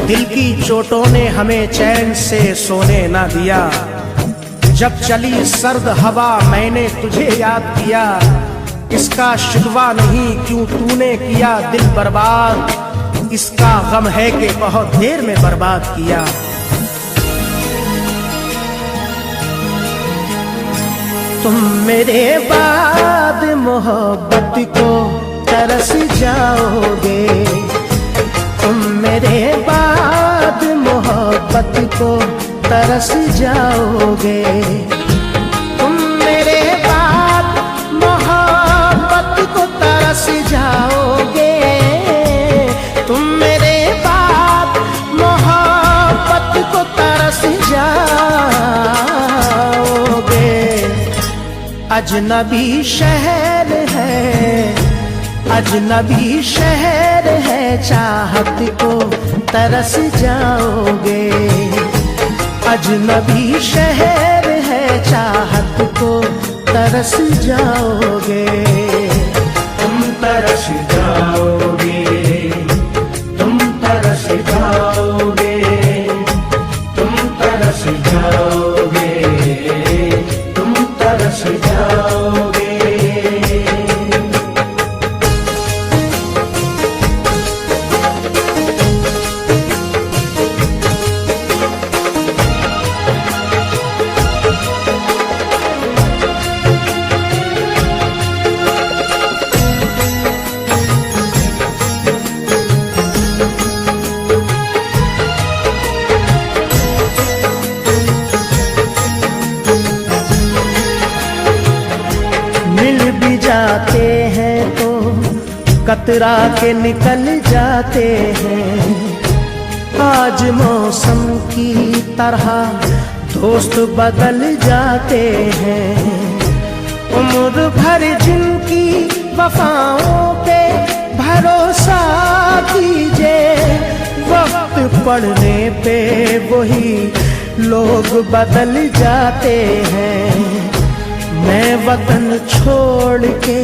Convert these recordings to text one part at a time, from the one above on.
दिल की चोटों ने हमें चैन से सोने ना दिया। जब चली सर्द हवा मैंने तुझे याद किया। इसका शिकवा नहीं क्यों तूने किया दिल बर्बाद, इसका गम है कि बहुत देर में बर्बाद किया। तुम मेरे बाद मोहब्बत को तरस जाओगे, तुम मेरे बाद मोहब्बत को तरस जाओगे। तुम मेरे बाद मोहब्बत को तरस जाओगे, तुम मेरे बाद मोहब्बत को तरस जाओगे। अजनबी शहर है, अजनबी शहर है, चाहत को तरस जाओगे। अजनबी शहर है, चाहत को तरस जाओगे। तुम तरस जाओगे, तुम तरस जाओगे, तुम तरस जाओगे, तुम तरस जाओगे। जाते हैं तो कतरा के निकल जाते हैं। आज मौसम की तरह दोस्त बदल जाते हैं। उम्र भर जिनकी वफाओं पे भरोसा कीजिए, वक्त पड़ने पे वही लोग बदल जाते हैं। मैं वतन छोड़ के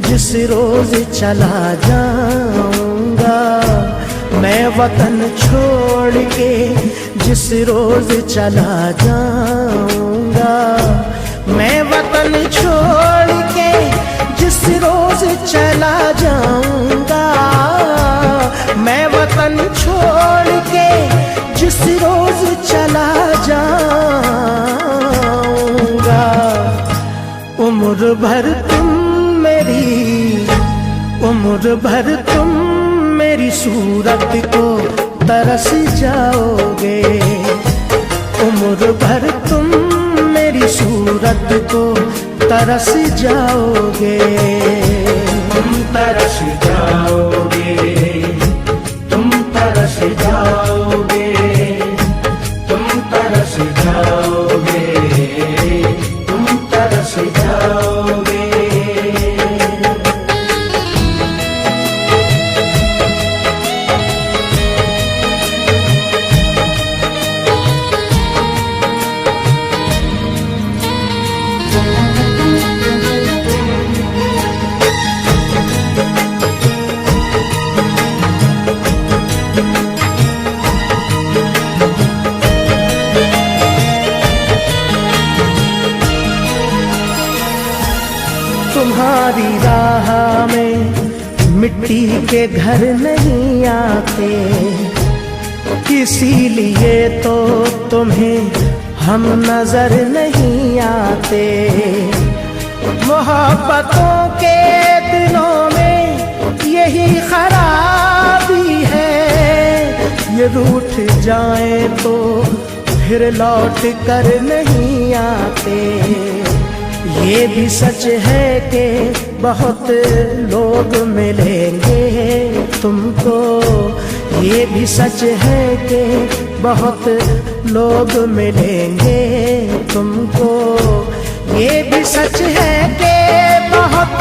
जिस रोज चला जाऊंगा, मैं वतन छोड़ के जिस रोज चला जाऊंगा, मैं वतन छोड़ के जिस रोज चला जाऊंगा, मैं वतन छोड़ के जिस रोज चला जाऊंगा। उम्र भर तुम मेरी, उम्र भर तुम मेरी सूरत को तरस जाओगे। उम्र भर तुम मेरी सूरत को तरस जाओगे। तुम तरस जाओगे, तुम तरस जाओगे, तुम तरस जाओगे, तुम तरस जाओगे। तुम्हारी राह में मिट्टी के घर नहीं आते, इसीलिए तो तुम्हें हम नजर नहीं आते। मोहब्बतों के दिनों में यही खराबी है, ये रूठ जाए तो फिर लौट कर नहीं आते। ये भी सच है कि बहुत लोग मिलेंगे तुमको, ये भी सच है कि बहुत लोग मिलेंगे तुमको। ये भी सच है कि बहुत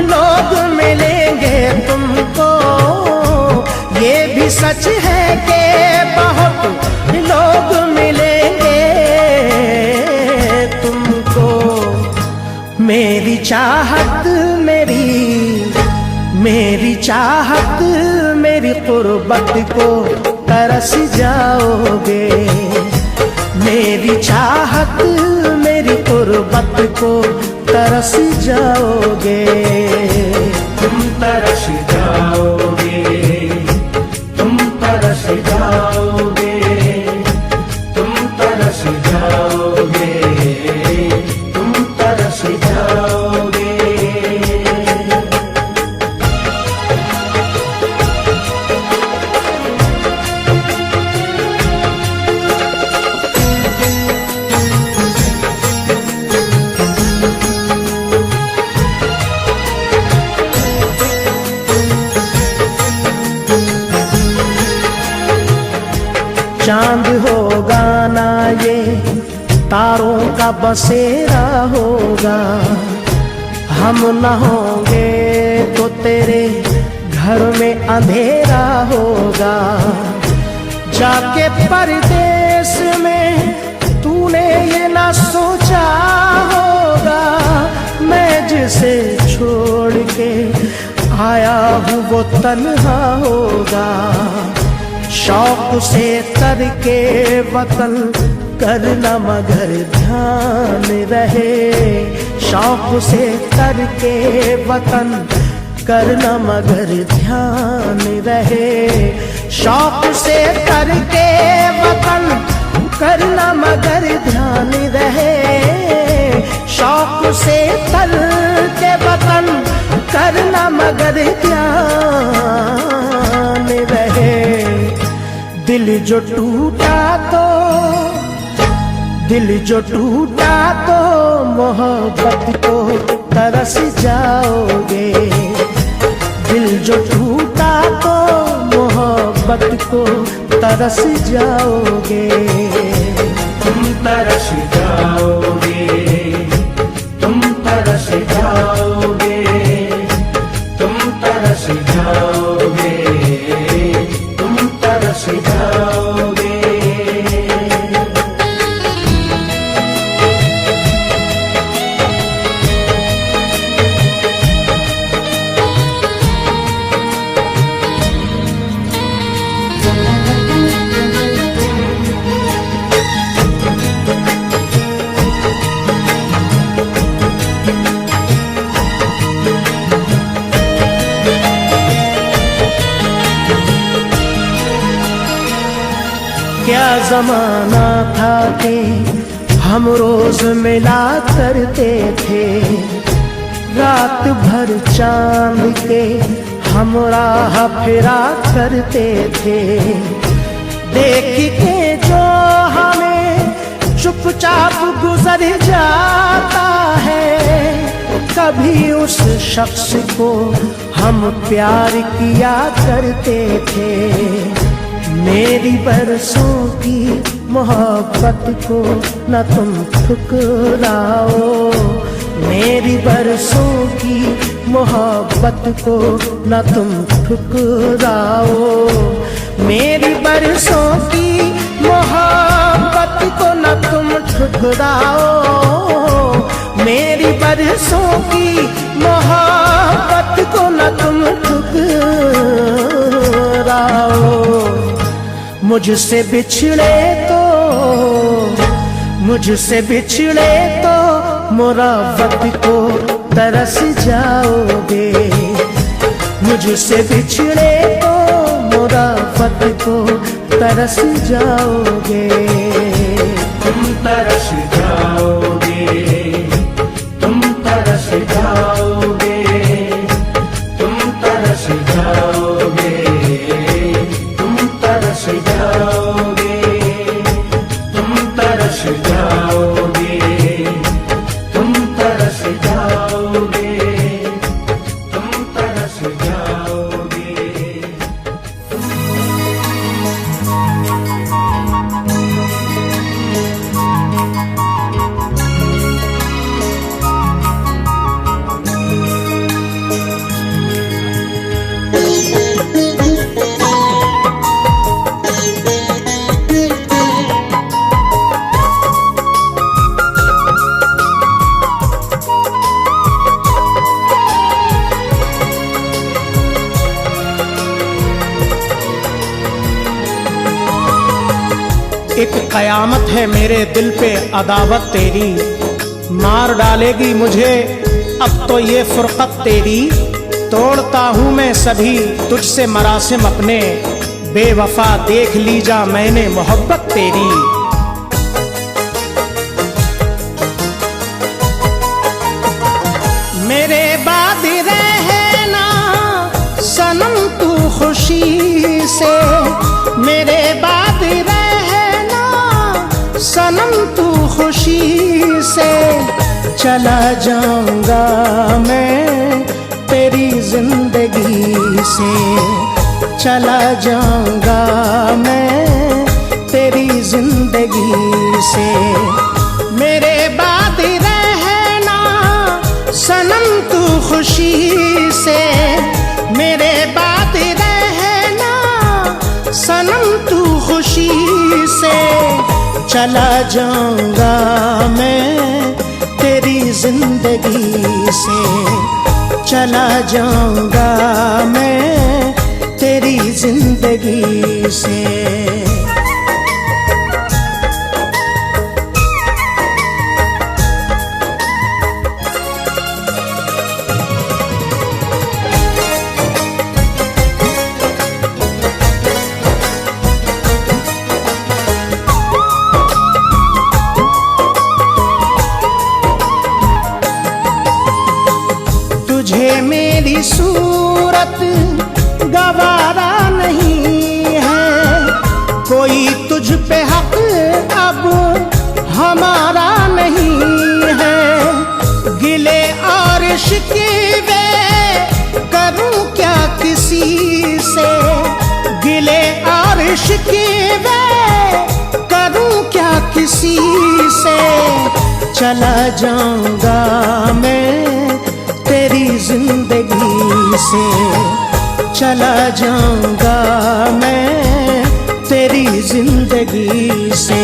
लोग मिलेंगे तुमको, ये भी सच है कि बहुत लोग मिलेंगे तुमको। मेरी चाहत मेरी चाहत मेरी कुर्बत को तरस जाओगे। मेरी चाहत मेरी कुर्बत को तरस जाओगे। तुम तरस जाओगे, तुम तरस जाओगे, तुम तरस जाओगे, तुम तरस जाओगे। चांद होगा ना ये तारों का बसेरा होगा। हम न होंगे तो तेरे घर में अंधेरा होगा। जाके परदेश में तूने ये ना सोचा होगा, मैं जिसे छोड़ के आया हूँ वो तन्हा होगा। शौक से करके वतन करना मगर ध्यान रहे। शौक से करके वतन करना मगर ध्यान रहे। शौक से करके वतन करना मगर ध्यान रहे। शौक से करके वतन करना मगर ध्यान रहे। दिल जो टूटा तो मोहब्बत को तरस जाओगे। दिल जो टूटा तो मोहब्बत को तरस जाओगे। तुम तरस जाओगे, तुम तरस जाओगे, तुम तरस जाओगे, तुम तरस जाओगे। क्या जमाना था कि हम रोज मिला करते थे। रात भर चांद के हम राह फिरा करते थे। देख के जो हमें चुपचाप गुजर जाता है, कभी उस शख्स को हम प्यार किया करते थे। मेरी बरसों की मोहब्बत को न तुम ठुकराओ। मेरी बरसों की मोहब्बत को न तुम ठुकराओ। मेरी बरसों की मोहब्बत को न तुम ठुकराओ। मेरी बरसों की मोहब्बत को न तुम ठुकराओ। मुझसे बिछड़े तो मुरावत को तरस जाओगे। मुझसे बिछड़े तो मुरावत को तरस जाओगे। तुम तरस जाओगे, तुम तरस जाओगे, तुम तरस जाओगे, तुम तरस जाओगे, तुम तरस जाओगे, तुम तरस जाओगे, तुम तरस जाओगे। एक कयामत है मेरे दिल पे अदावत तेरी, मार डालेगी मुझे अब तो ये फुरकत तेरी। तोड़ता हूँ मैं सभी तुझसे मरासिम अपने, बेवफा देख लीजा मैंने मोहब्बत तेरी। मेरे बाद रहना सनम तू खुशी से, मेरे बाद रहना सनम तू खुशी से। चला जाऊंगा मैं तेरी जिंदगी से, चला जाऊंगा मैं तेरी जिंदगी से। मेरे बाद रहना सनम तू खुशी से, मेरे बाद रहना सनम तू खुशी से। चला जाऊंगा मैं तेरी जिंदगी से, चला जाऊंगा मैं तेरी जिंदगी से। तुझे मेरी सूरत गवारा नहीं है, कोई तुझ पे हक अब हमारा नहीं है। गिले और शिकवे करूं क्या किसी से, गिले और शिकवे करूं क्या किसी से। चला जाऊंगा मैं तेरी जिंदगी से, चला जाऊंगा मैं तेरी जिंदगी से।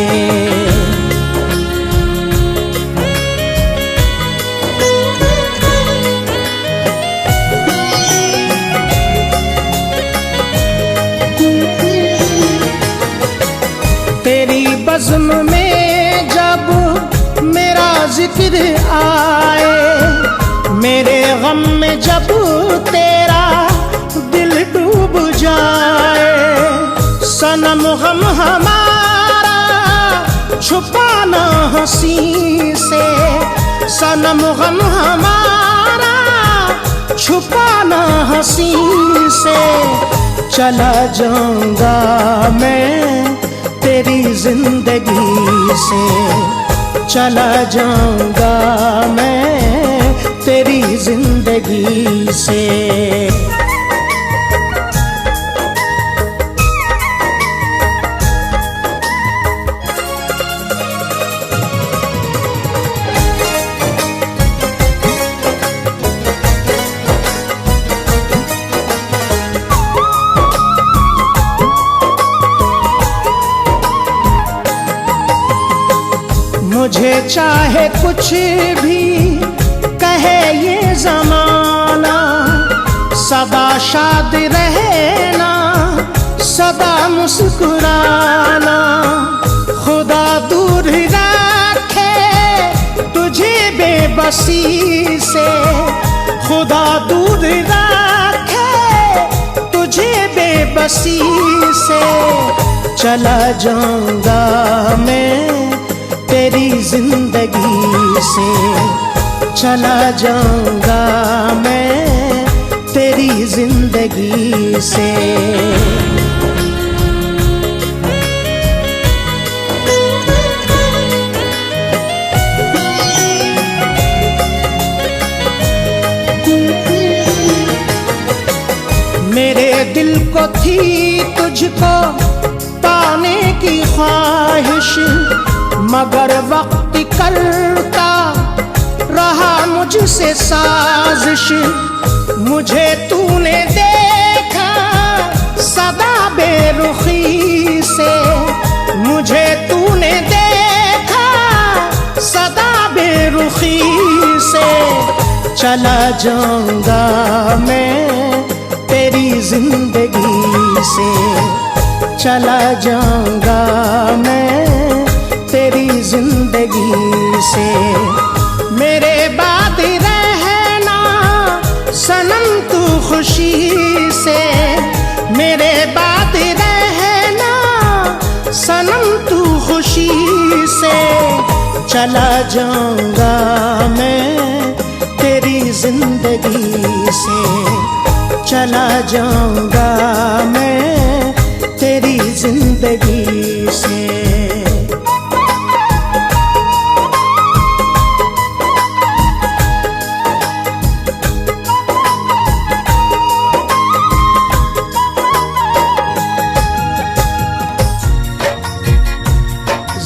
तेरी बज़्म में जब मेरा जिक्र आए, मेरे गम में जब तेरा दिल डूब जाए। सनम गम हमारा छुपाना हंसी से, सनम गम हमारा छुपाना हंसी से। चला जाऊंगा मैं तेरी जिंदगी से, चला जाऊंगा मैं तेरी जिंदगी से। मुझे चाहे कुछ भी कहे ये जमाना, सदा शाद रहना सदा मुस्कुराना। खुदा दूर रखे तुझे बेबसी से, खुदा दूर रखे तुझे बेबसी से। चला जाऊंगा मैं तेरी जिंदगी से, चला जाऊंगा मैं तेरी जिंदगी से। मेरे दिल को थी तुझको पाने की ख्वाहिश, मगर वक्त करता रहा मुझसे साजिश। मुझे तूने देखा सदा बेरुखी से, मुझे तूने देखा सदा बेरुखी से। चला जाऊंगा मैं तेरी जिंदगी से, चला जाऊंगा मैं से। मेरे बाद रहना सनम तू खुशी से, मेरे बाद रहना सनम तू खुशी से। चला जाऊंगा मैं तेरी जिंदगी से, चला जाऊंगा मैं तेरी जिंदगी से।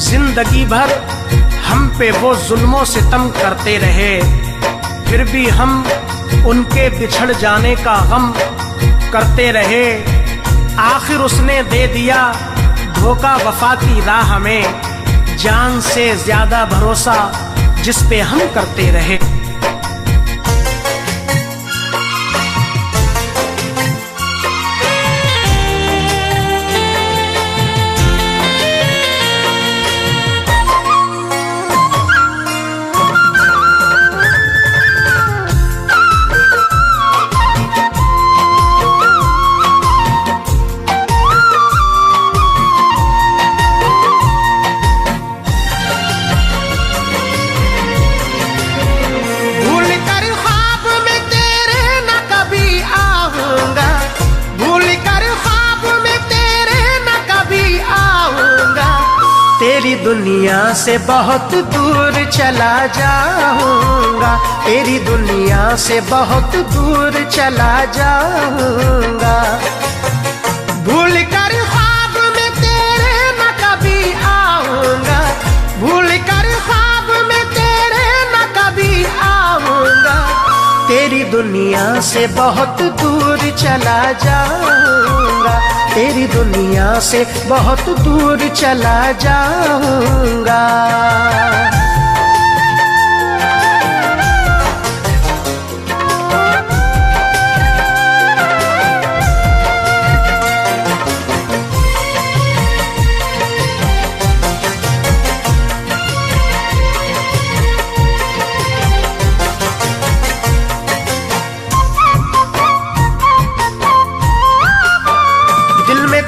जिंदगी भर हम पे वो जुल्मों सितम करते रहे, फिर भी हम उनके बिछड़ जाने का गम करते रहे। आखिर उसने दे दिया धोखा वफा की राह में, जान से ज्यादा भरोसा जिस पे हम करते रहे। तेरी दुनिया से बहुत दूर चला जाऊंगा, तेरी दुनिया से बहुत दूर चला जाऊंगा। भूल कर ख्वाब में तेरे न कभी आऊंगा, भूल कर ख्वाब में तेरे न कभी आऊंगा। तेरी दुनिया से बहुत दूर चला जाऊंगा, तेरी दुनिया से बहुत दूर चला जाऊंगा।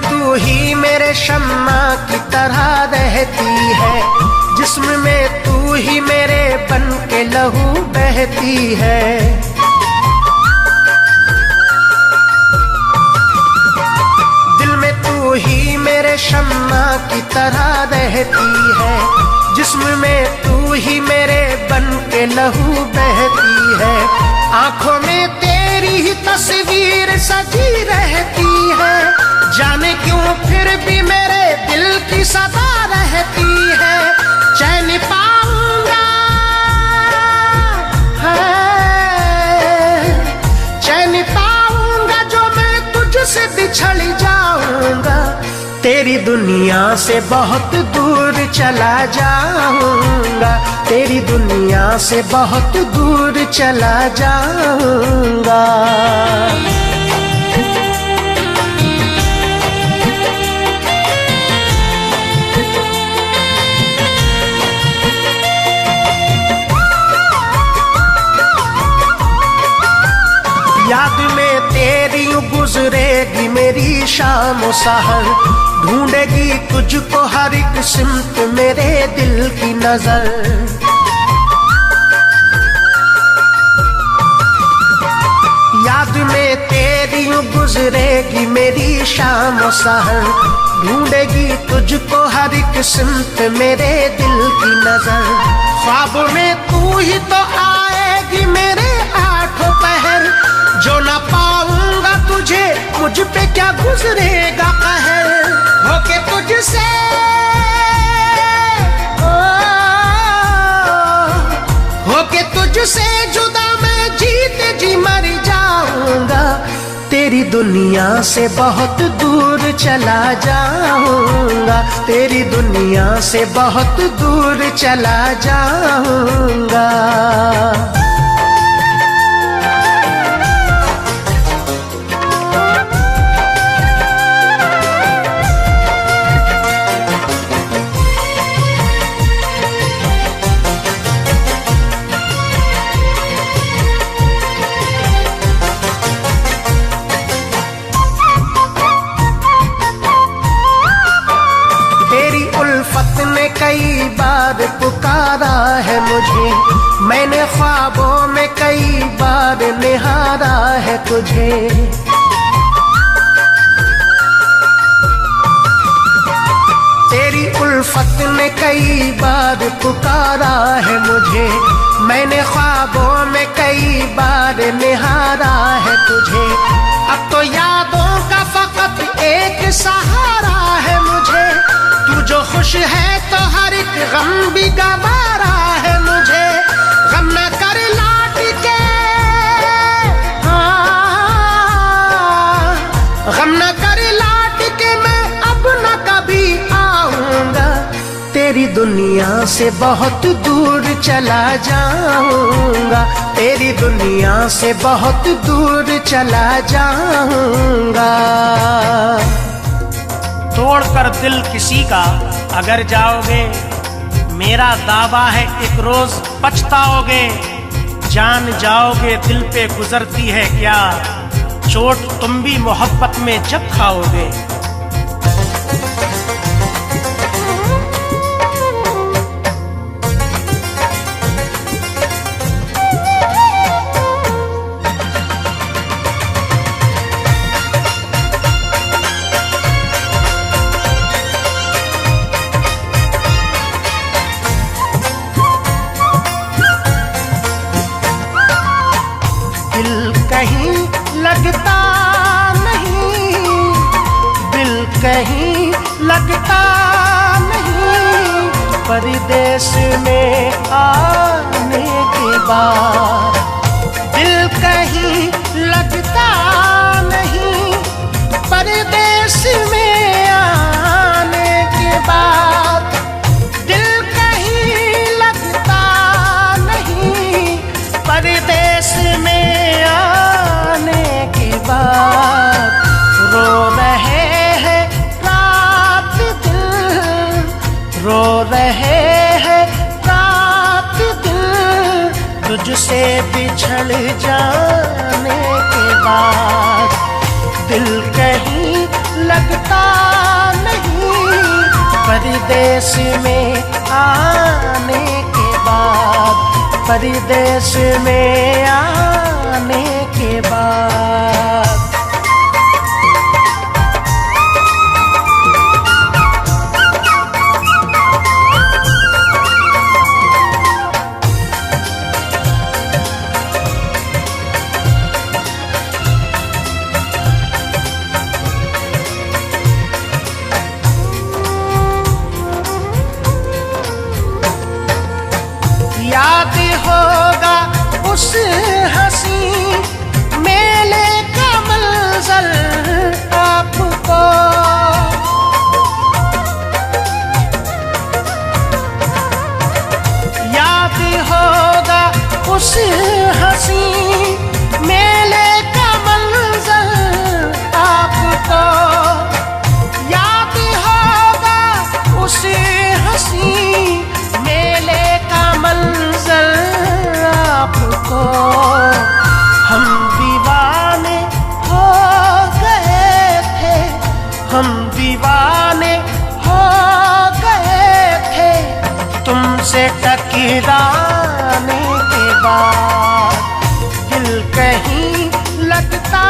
तू ही मेरे शम्मा की तरह रहती है, जिस्म में तू ही मेरे बन के लहू बहती है। दिल में तू ही मेरे शम्मा की तरह रहती है, जिस्म में तू ही मेरे बन के लहू बहती है। आंखों में तेरी ही तस्वीर सजी रहती है, जाने क्यों फिर भी मेरे दिल की सदा रहती है। चैन पाऊंगा चैन पाऊंगा जो मैं तुझसे बिछड़ जाऊंगा। तेरी दुनिया से बहुत दूर चला जाऊंगा, तेरी दुनिया से बहुत दूर चला जाऊंगा। याद में तेरी गुजरेगी मेरी शाम सहर, ढूंढेगी तुझको हर एक सिमत मेरे दिल की नजर। याद में तेरी गुजरेगी मेरी शाम सहर, ढूंढेगी तुझको हर एक सिमत मेरे दिल की नजर। ख्वाब में तू ही तो आएगी मेरे आठों पहर, जो ना पाऊंगा तुझे मुझ पे क्या गुजरेगा कहर। होके तुझसे होके तुझसे जुदा मैं जीते जी मर जाऊंगा। तेरी दुनिया से बहुत दूर चला जाऊंगा, तेरी दुनिया से बहुत दूर चला जाऊंगा। उल्फत ने कई बार पुकारा है मुझे, मैंने ख्वाबों में कई बार निहारा है तुझे। तेरी उल्फत ने कई बार पुकारा है मुझे, मैंने ख्वाबों में कई बार निहारा है तुझे। अब तो यादों का फकत एक सहारा है मुझे, तू जो खुश है तो हर एक गम भी गवारा है मुझे। गम न कर लौट के, गम न कर लौट के, मैं अब न कभी आऊंगा। तेरी दुनिया से बहुत दूर चला जाऊंगा, तेरी दुनिया से बहुत दूर चला जाऊंगा। तोड़कर दिल किसी का अगर जाओगे, मेरा दावा है एक रोज पछताओगे। जान जाओगे दिल पे गुजरती है क्या, चोट तुम भी मोहब्बत में जब खाओगे। कहीं लगता नहीं, दिल कहीं लगता नहीं, परदेश में आने के बाद। दिल कहीं लगता नहीं, परदेश में आने के बाद। दिल कहीं लगता नहीं, परदेश में रो रहे हैं रात दिन, रो रहे हैं रात दिन, तुझसे बिछड़ जाने के बाद। दिल कहीं लगता नहीं, परदेश में आने के बाद, परदेश में आने के बाद। याद होगा उस हंसी मेले का मंजर आपको, याद होगा उस हंसी मेले का मंजर आपको, याद होगा उस हंसी मेले का मंजर आपको। हम दीवाने हो गए थे, हम दीवाने हो गए थे, तुमसे टकराने के बाद। दिल कहीं लगता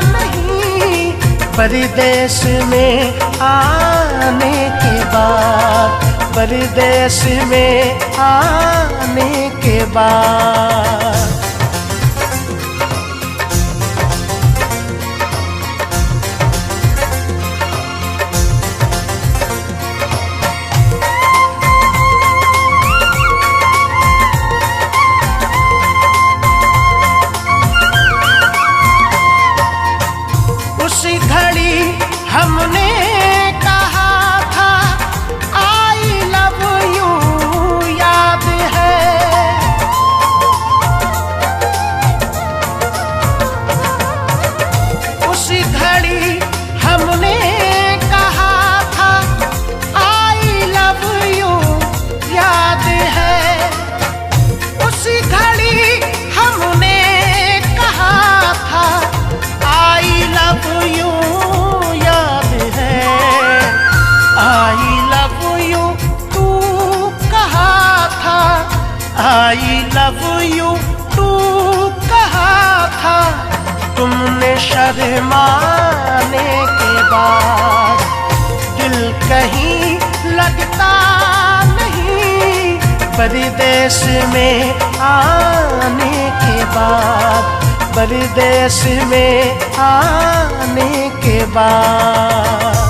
नहीं, परदेश में आने के बाद, परदेश में आने के बाद। उसी घड़ी हमने कहा था आई लव यू, याद है। लव यू टू कहा था तुमने शर्माने के बाद। दिल कहीं लगता नहीं परदेश में आने के बाद, परदेश में आने के बाद।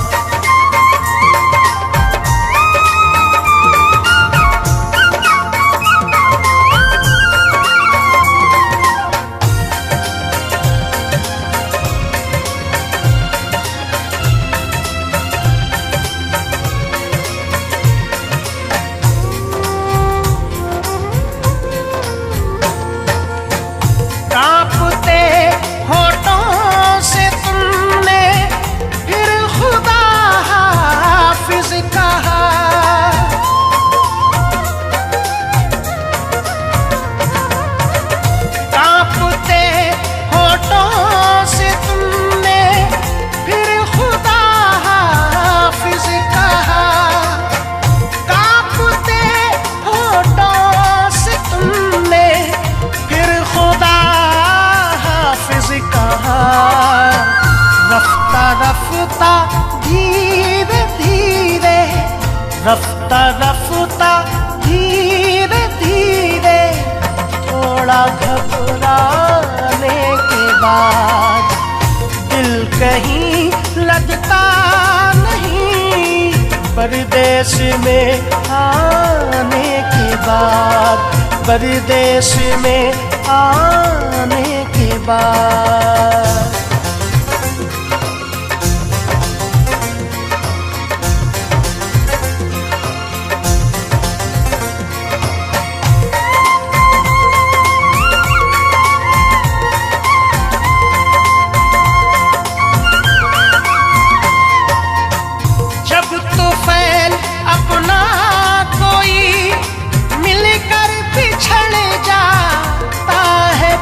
कांपते होठों से तुमने फिर खुदा हाफिज कहा। कांपते होठों से तुमने फिर खुदा हाफिज कहा। कांपते होठों से तुमने फिर खुदा कहा। रफ्ता रफ्ता धीरे धीरे, रफ्ता रफ्ता धीरे धीरे, थोड़ा घबराने के बाद दिल कहीं लगता नहीं परदेश में आने के बाद, परदेश में आने के बाद। जब तूफान अपना कोई मिलकर बिछड़ जाता है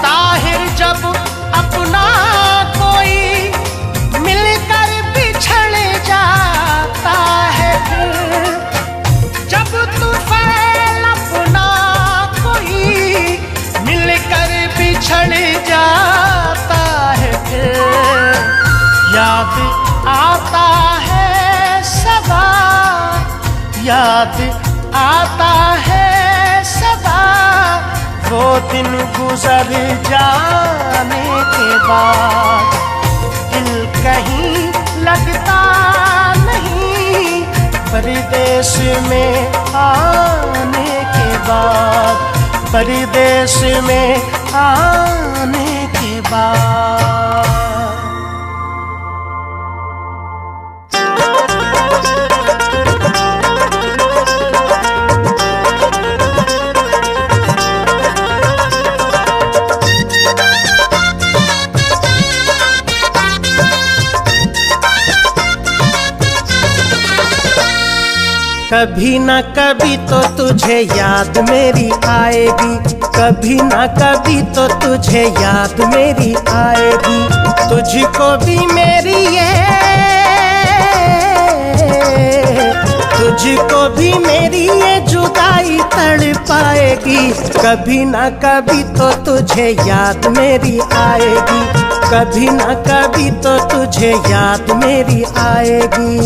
ताहिर, जब अपना कोई मिलकर बिछड़ जाता है फिर। जब तूफान अपना कोई मिलकर बिछड़ जाता है फिर, याद आता है सदा, याद आता है सदा वो दिन गुजर जाने के बाद। दिल कहीं लगता नहीं परदेश में आने के बाद, परदेश में आने के बाद। कभी ना कभी तो तुझे याद मेरी आएगी, कभी ना कभी तो तुझे याद मेरी आएगी। तुझको भी मेरी ये, तुझको भी मेरी ये जुदाई तड़पाएगी। कभी ना कभी तो तुझे याद मेरी आएगी, कभी ना कभी तो तुझे याद मेरी आएगी।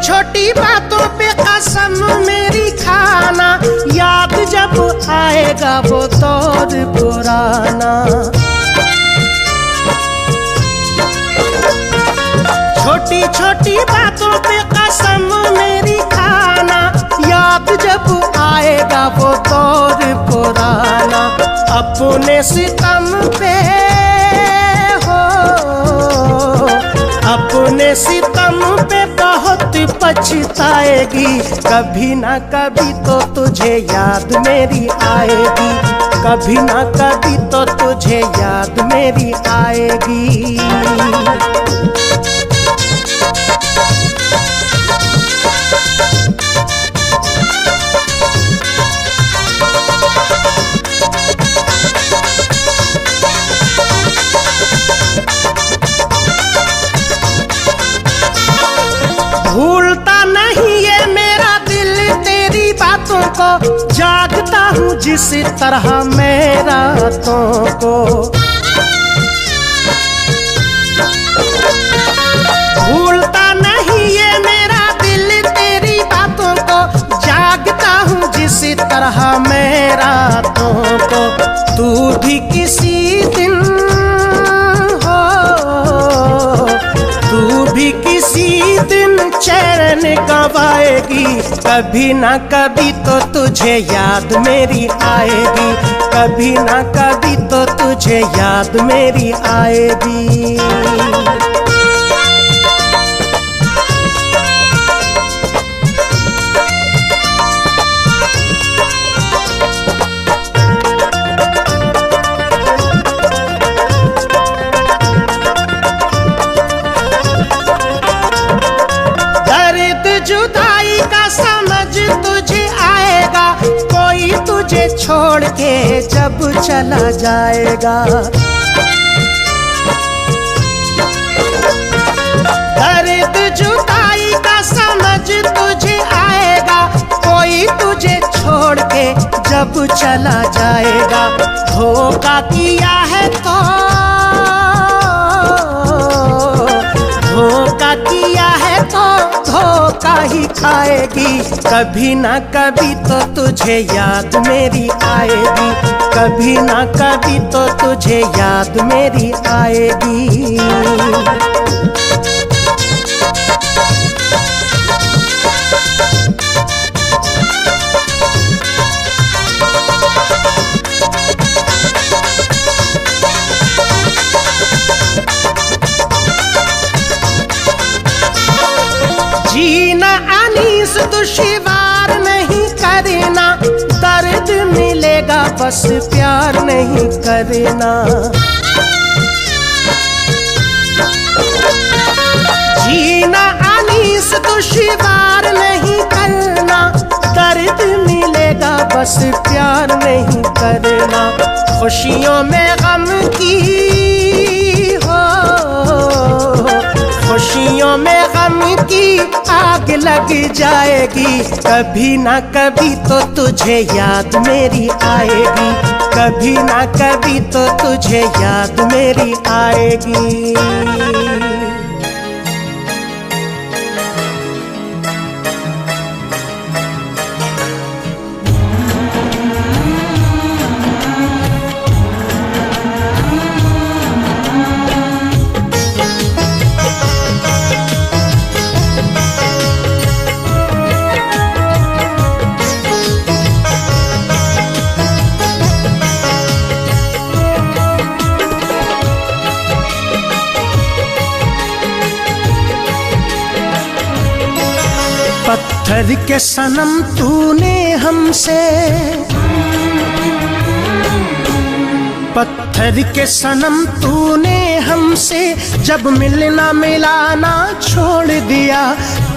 छोटी बातों पे कसम मेरी खाना, याद जब आएगा वो दौर पुराना। छोटी छोटी बातों पे कसम मेरी खाना, याद जब आएगा वो दौर पुराना। अपने सितम पे हो, अपने सितम पे बहुत पछताएगी। कभी ना कभी तो तुझे याद मेरी आएगी, कभी ना कभी तो तुझे तुझे याद मेरी आएगी। भूलता नहीं ये मेरा दिल तेरी बातों को, जागता हूँ जिस तरह मैं रातों को। भूलता नहीं ये मेरा दिल तेरी बातों को, जागता हूँ जिस तरह मैं रातों को। तू भी किसी दिन तू भी किसी दिन चैन गवाएगी, कभी ना कभी तो तुझे याद मेरी आएगी, कभी ना कभी तो तुझे याद मेरी आएगी। जुदाई का समझ तुझे आएगा, कोई तुझे छोड़ के जब चला जाएगा। दर्द जुदाई का समझ तुझे आएगा, कोई तुझे छोड़ के जब चला जाएगा। धोखा किया है तो धोखा किया है तो धोखा ही खाएगी, कभी ना कभी तो तुझे याद मेरी आएगी, कभी ना कभी तो तुझे याद मेरी आएगी। जीना अनीस दुश्वार नहीं करना, दर्द मिलेगा बस प्यार नहीं करना। जीना अनीस दुश्वार नहीं करना, दर्द मिलेगा बस प्यार नहीं करना। खुशियों में गम की हो, खुशियों में गम की आग लग जाएगी, कभी ना कभी तो तुझे याद मेरी आएगी, कभी ना कभी तो तुझे याद मेरी आएगी। पत्थर के सनम तूने हमसे, पत्थर के सनम तूने हमसे जब मिलना मिलाना छोड़ दिया।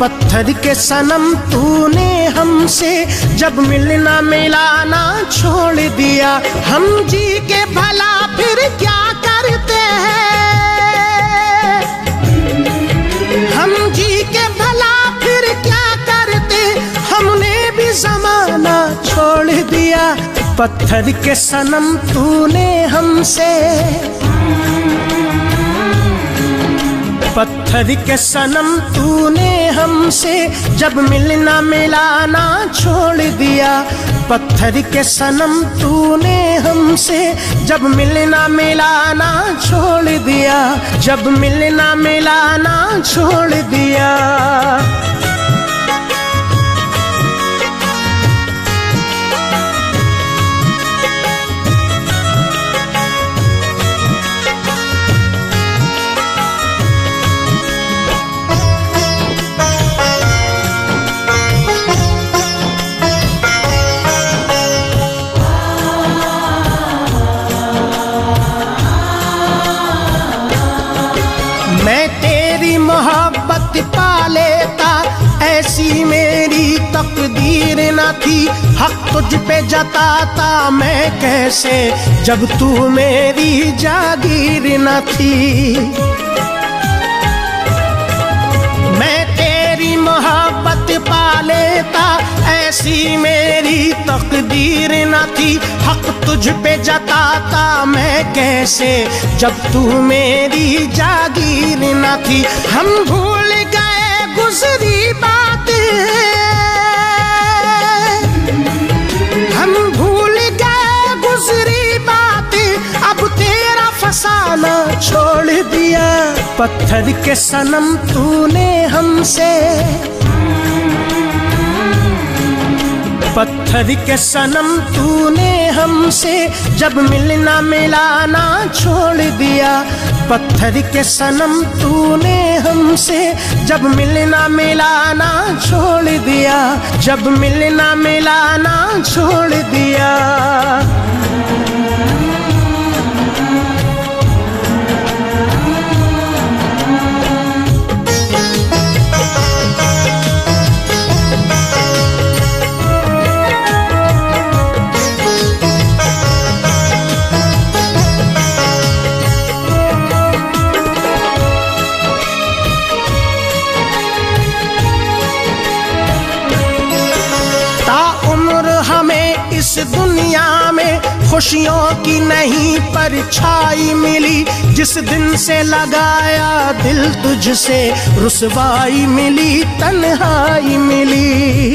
पत्थर के सनम तूने हमसे जब मिलना मिलाना छोड़ दिया। हम जी के भला फिर क्या करते हैं, हम जी के भला फिर क्या करते, हमने भी जमाना छोड़ दिया। पत्थर के सनम तूने हमसे, पत्थर के सनम तूने हमसे जब मिलना मिलाना छोड़ दिया। पत्थर के सनम तूने हमसे जब मिलना मिलाना छोड़ दिया, जब मिलना मिलाना छोड़ दिया। ऐसी मेरी तकदीर न थी, हक तुझ पे जताता मैं कैसे जब तू मेरी जागीर न थी। मैं तेरी मोहब्बत पा लेता, ऐसी मेरी तकदीर न थी, हक तुझ पे जताता मैं कैसे जब तू मेरी जागीर न थी। हम भूल गए गुजरी बातें, हम भूल गए गुजरी बातें, अब तेरा फसाना छोड़ दिया। पत्थर के सनम तूने हमसे, पत्थर के सनम तूने हमसे जब मिलना मिलाना छोड़ दिया। पत्थर के सनम तूने हमसे जब मिलना मिलाना छोड़ दिया, जब मिलना मिलाना छोड़ दिया। इस दुनिया में खुशियों की नहीं परछाई मिली, जिस दिन से लगाया दिल तुझसे रुसवाई मिली, तन्हाई मिली।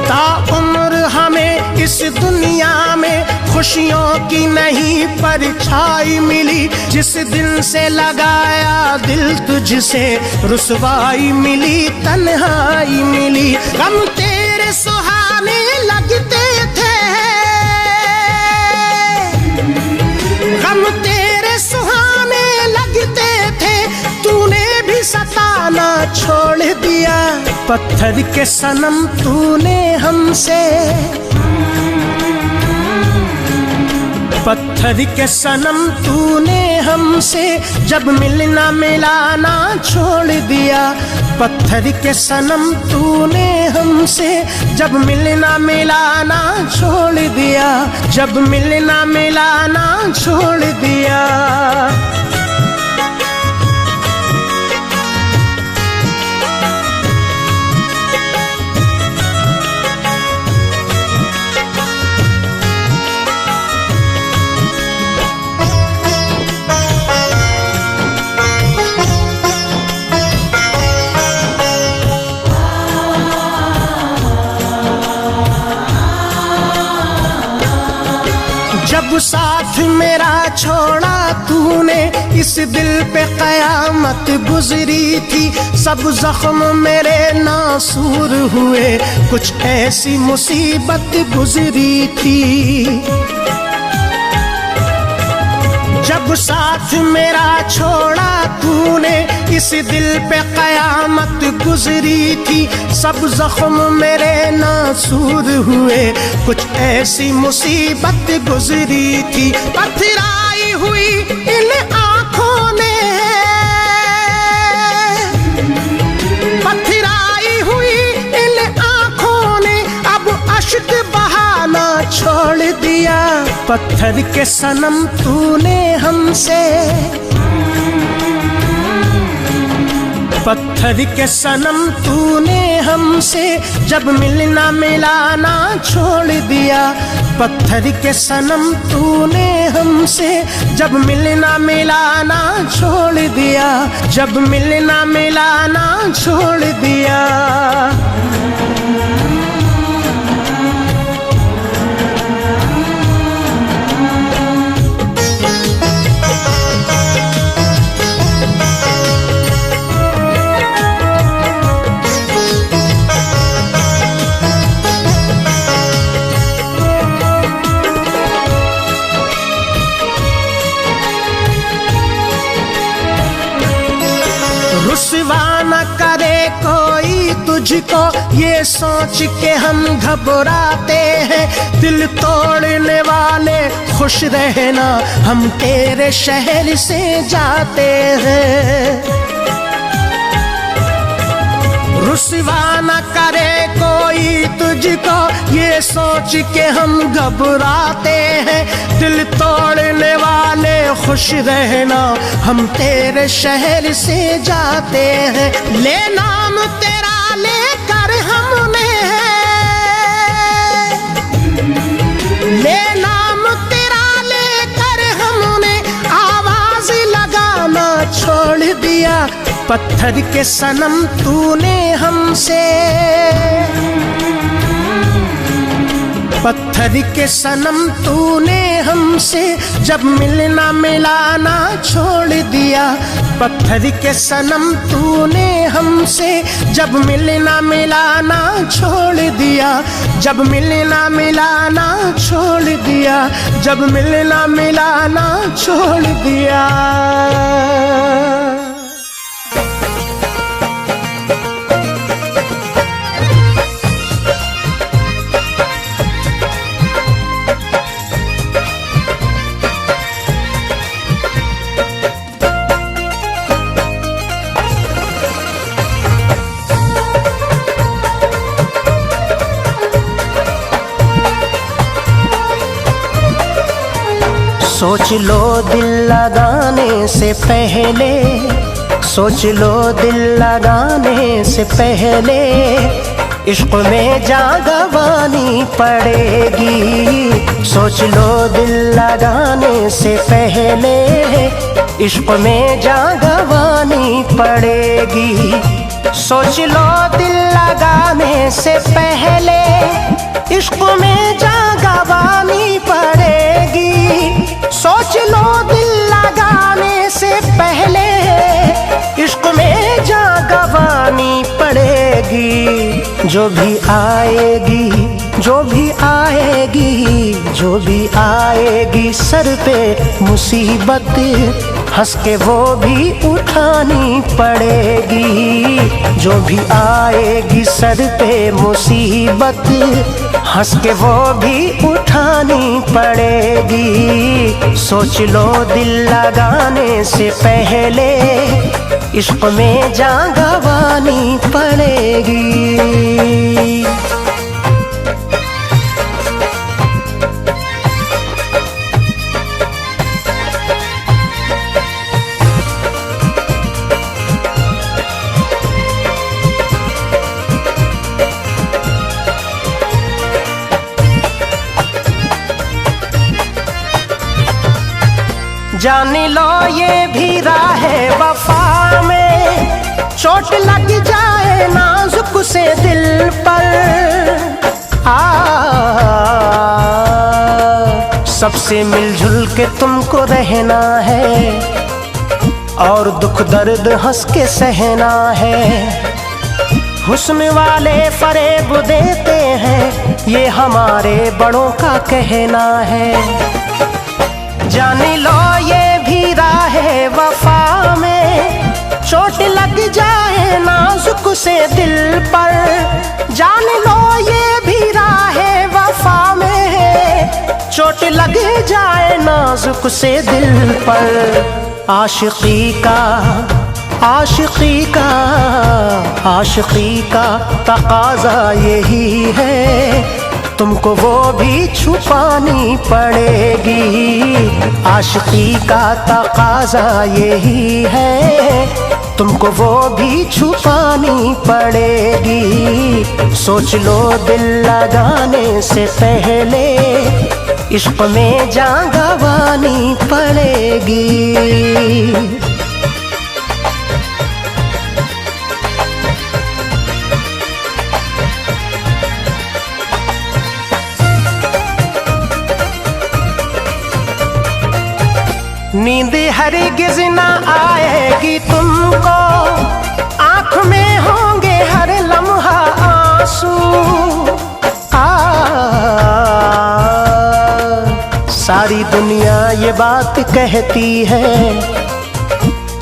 ताउम्र हमें इस दुनिया में खुशियों की नहीं परछाई मिली, जिस दिन से लगाया दिल तुझसे रुसवाई मिली, तन्हाई मिली। गम तेरे सुहाने लगते थे, गम तेरे सुहाने लगते थे, तूने भी सताना छोड़ दिया। पत्थर के सनम तूने हमसे, पत्थर के सनम तूने हमसे जब मिलना मिलाना छोड़ दिया। पत्थर के सनम तूने हमसे जब मिलना मिलाना छोड़ दिया, जब मिलना मिलाना छोड़ दिया। जब साथ मेरा छोड़ा तूने, इस दिल पे कयामत गुजरी थी, सब जख्म मेरे नासूर हुए, कुछ ऐसी मुसीबत गुजरी थी। जब साथ मेरा छोड़ा तूने, इस दिल पे कयामत गुजरी थी, सब जख्म मेरे नासूर हुए, कुछ ऐसी मुसीबत गुजरी थी। पथराई हुई इन आँखों ने, पथराई हुई इन आँखों ने अब अश्क बहाना छोड़ दिया। पत्थर के सनम तूने हमसे, पत्थर के सनम तूने हमसे जब मिलना मिलाना छोड़ दिया। पत्थर के सनम तूने हमसे जब मिलना मिलाना छोड़ दिया, जब मिलना मिलाना छोड़ दिया। रुसवा न करे कोई तुझको, ये सोच के हम घबराते हैं। दिल तोड़ने वाले खुश रहना, हम तेरे शहर से जाते हैं। रुसवा न करे कोई तुझको, ये सोच के हम घबराते हैं। दिल तोड़ने वाले खुश रहना, हम तेरे शहर से जाते हैं। ले नाम तेरा लेकर हमने, ले नाम तेरा लेकर हमने आवाज लगाना छोड़ दिया। पत्थर के सनम तूने हमसे, पत्थर के सनम तूने हमसे जब मिलना मिलाना छोड़ दिया। पत्थर के सनम तूने हमसे जब मिलना मिलाना छोड़ दिया। जब मिलना मिलाना छोड़ दिया, जब मिलना मिलाना छोड़ दिया। सोच लो दिल लगाने से पहले, सोच लो दिल लगाने से पहले, इश्क में जान गंवानी पड़ेगी। सोच लो दिल लगाने से पहले, इश्क में जान गंवानी पड़ेगी। सोच लो दिल लगाने से पहले, इश्क में जान गंवानी पड़ेगी। सोच लो दिल लगाने से पहले, इश्क में जान गंवानी पड़ेगी। जो भी आएगी, जो भी आएगी, जो भी आएगी सर पे मुसीबत, हंस के वो भी उठानी पड़ेगी। जो भी आएगी सर पे मुसीबत, हंस के वो भी उठानी पड़ेगी। सोच लो दिल लगाने से पहले, इश्क में जान गंवानी पड़ेगी। जान लो ये भी राह है वफा में, चोट लग जाए नाजुक से दिल पर। सबसे मिलजुल के तुमको रहना है, और दुख दर्द हंस के सहना है। हुस्न वाले फरेब देते हैं, ये हमारे बड़ों का कहना है। जान लो ये भी राह है वफा में, चोट लग जाए नाजुक से दिल पर। जान लो ये भी राह है वफा में, चोट लग जाए नाजुक से दिल पर। आशिकी का, आशिकी का, आशिकी का तकाज़ा यही है, तुमको वो भी छुपानी पड़ेगी। आशिकी का तकाज़ा यही है, तुमको वो भी छुपानी पड़ेगी। सोच लो दिल लगाने से पहले, इश्क में जान गंवानी पड़ेगी। नींद हरगिज़ न आएगी तुमको, आँख में होंगे हर लम्हा आंसू। सारी दुनिया ये बात कहती है,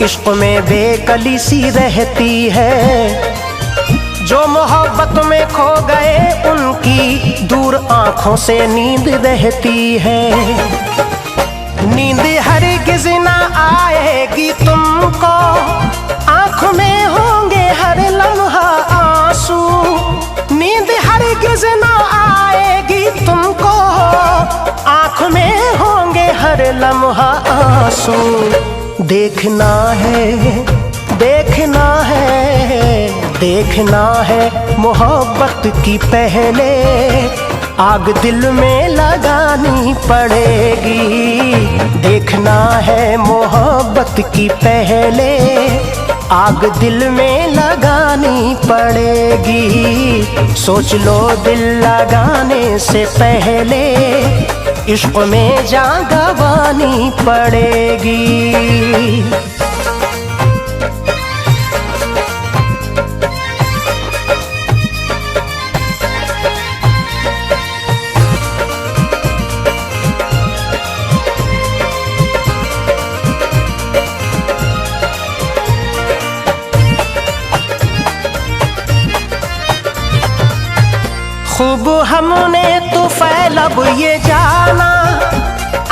इश्क में बेकली सी रहती है। जो मोहब्बत में खो गए उनकी दूर आँखों से नींद रहती है। नींद हरगिज़ न आएगी तुमको, आँख में होंगे हर लम्हा आंसू, नींद हरगिज ना आएगी तुमको, आंख में होंगे हर लम्हा आंसू। देखना है, देखना है, देखना है मोहब्बत की पहले आग दिल में लगानी पड़ेगी। देखना है मोहब्बत की पहले आग दिल में लगानी पड़ेगी। सोच लो दिल लगाने से पहले इश्क में जान गंवानी पड़ेगी। खूब हमने तो फैलब ये जाना,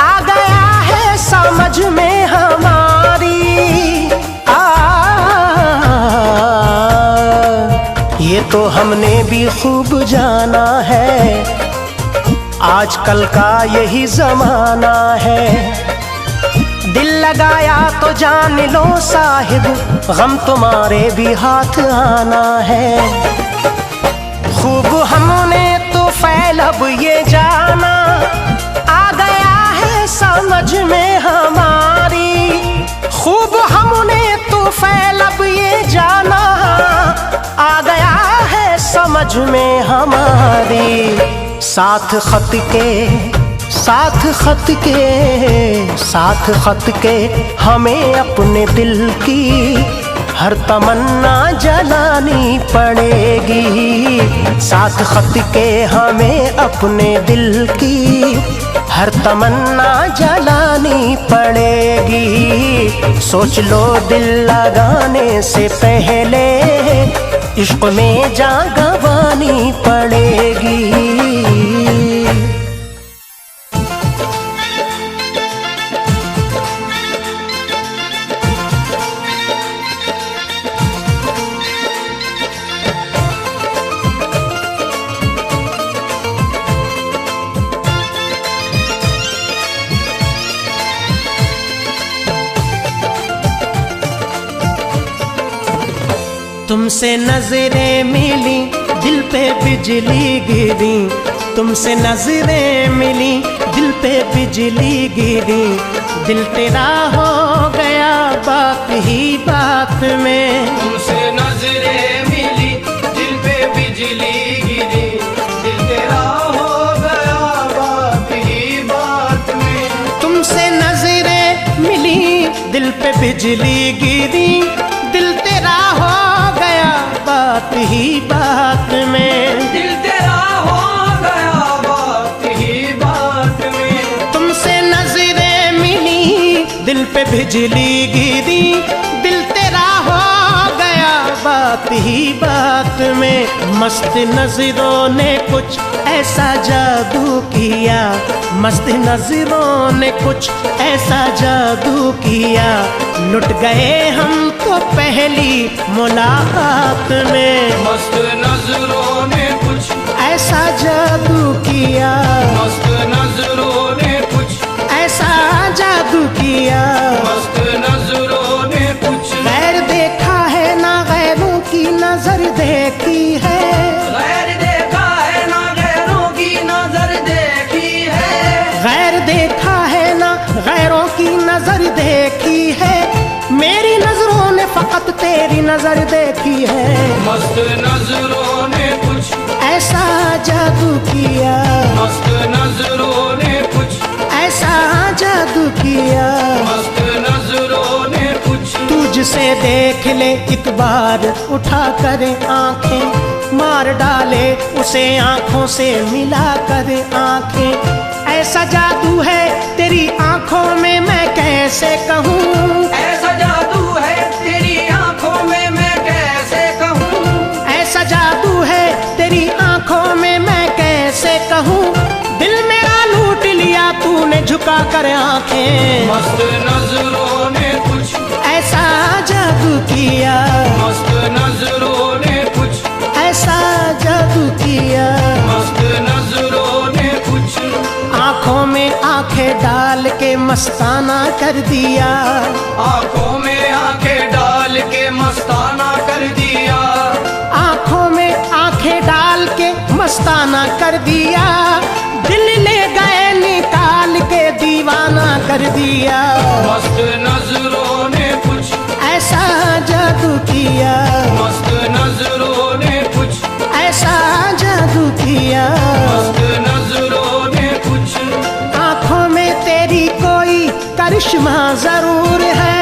आ गया है समझ में हमारी। ये तो हमने भी खूब जाना है, आजकल का यही जमाना है। दिल लगाया तो जान लो साहिब, गम तुम्हारे भी हाथ आना है। खूब हमने तो फैलब ये जाना, आ गया है समझ में हमारी। खूब हमने तो फैलब ये जाना, आ गया है समझ में हमारी। साथ खत के, साथ खत के, साथ खत के हमें अपने दिल की हर तमन्ना जलानी पड़ेगी। साथ खत के हमें अपने दिल की हर तमन्ना जलानी पड़ेगी। सोच लो दिल लगाने से पहले इश्क में जान गंवानी पड़ेगी। तुमसे नजरें मिली दिल पे बिजली गिरी, तुमसे नजरें मिली दिल पे बिजली गिरी। दिल तेरा हो गया बात ही बात में। तुमसे नजरें मिली दिल पे बिजली गिरी, दिल तेरा हो गया बात ही बात में। तुमसे नजरें मिली दिल पे बिजली गिरी, दिल तेरा हो गया बात ही बात में। दिल तेरा हो गया बात ही बात में। तुमसे नजरें मिली दिल पे बिजली गिरी, दिल तेरा हो गया बात ही बात में। मस्त नजरों ने कुछ ऐसा जादू किया, मस्त नजरों ने कुछ ऐसा जादू किया। लुट गए हम तो पहली मुलाकात में। मस्त नजरों ने कुछ ऐसा जादू किया, मस्त नजरों ने कुछ ऐसा जादू किया। मस्त नजरों ने कुछ गैर देखा है ना गैरों की नजर देखी है। गैर देखा है ना गैरों की नजर देखी है। गैर देखा है ना गैरों की नजर देखी है। मेरी नजरों ने फकत तेरी नजर देखी है। मस्त नजरों ने कुछ ऐसा जादू किया, मस्त नजरों ने कुछ ऐसा जादू किया। मस्त नजरों ने कुछ तुझसे देख ले एक बार उठा कर आंखें, मार डाले उसे आंखों से मिला कर आंखें। ऐसा जादू है तेरी आंखों में मैं कैसे कहूँ। ऐसा जादू है तेरी आंखों में मैं कैसे कहूँ। ऐसा जादू है तेरी आंखों में मैं कैसे कहूँ। दिल मेरा लूट लिया तूने झुका कर आंखें। मस्त नजरों ने कुछ ऐसा जादू किया, मस्त नजरों ने कुछ में आंखें डाल के मस्ताना कर दिया, आंखों में आंखें डाल के मस्ताना कर दिया, आंखों में आंखें डाल के मस्ताना कर दिया, दिल ले गए निकाल के दीवाना कर दिया। मस्त नजरों ने कुछ ऐसा जादू किया, मस्त नजरों ने कुछ ऐसा जादू किया, मस्त नजरों ने कुछ आंखों में तेरी कोई करिश्मा जरूर है,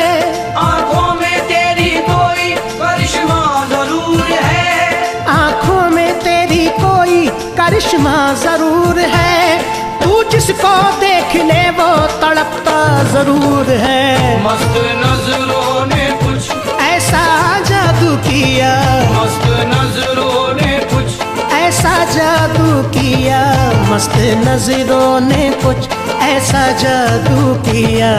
आंखों में तेरी कोई करिश्मा जरूर है, आंखों में तेरी कोई करिश्मा जरूर है, तू जिसको देख ले वो तड़पता जरूर है। मस्त नजरों ने कुछ ऐसा जादू किया, मस्त नजरों ने कुछ ऐसा जादू किया, मस्त नजरों ने कुछ ऐसा जादू किया।